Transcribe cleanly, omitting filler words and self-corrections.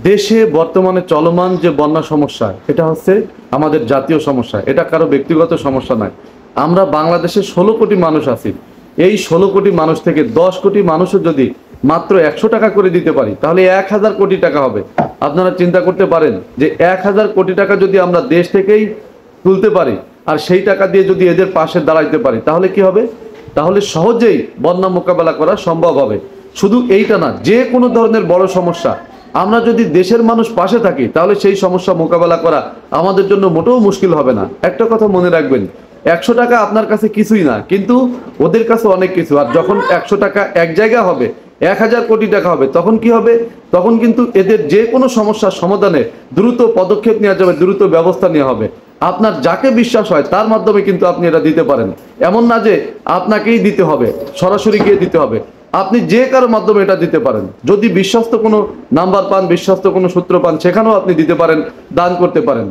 দেশে বর্তমানে চলমান যে বন্যা সমস্যা, এটা হচ্ছে আমাদের জাতীয় সমস্যা, এটা কারো ব্যক্তিগত সমস্যা নয়। আমরা বাংলাদেশে 16 কোটি মানুষ আছি। এই 16 কোটি মানুষ থেকে 10 কোটি মানুষও যদি মাত্র 100 টাকা করে দিতে পারি, তাহলে 1000 কোটি টাকা হবে। আপনারা চিন্তা করতে পারেন যে 1000 কোটি টাকা যদি আমরা দেশ থেকেই তুলতে পারি আর সেই টাকা দিয়ে যদি এদের পাশে দাঁড়াইতে পারি, তাহলে কি হবে? তাহলে সহজেই বন্যা মোকাবেলা করা সম্ভব হবে। শুধু এইটা না, যে কোনো ধরনের বড় সমস্যা আমরা যদি দেশের মানুষ পাশে থাকি, তাহলে সেই সমস্যা মোকাবেলা করা আমাদের জন্য মোটেও মুশকিল হবে না। একটা কথা মনে রাখবেন, 100 টাকা আপনার কাছে কিছুই না, কিন্তু ওদের কাছে অনেক কিছু। আর যখন 100 টাকা এক জায়গা হবে, 1000 কোটি টাকা হবে, তখন কি হবে? তখন কিন্তু এদের যে কোনো সমস্যার সমাধানে দ্রুত পদক্ষেপ নেওয়া যাবে, দ্রুত ব্যবস্থা নেওয়া হবে। আপনার যাকে বিশ্বাস হয় তার মাধ্যমে কিন্তু আপনি এটা দিতে পারেন। এমন না যে আপনাকেই দিতে হবে, সরাসরি গিয়ে দিতে হবে। আপনি যে কারো মাধ্যমে এটা দিতে পারেন। যদি বিশ্বস্ত কোনো নাম্বার পান, বিশ্বস্ত কোনো সূত্র পান, সেখানেও আপনি দিতে পারেন, দান করতে পারেন।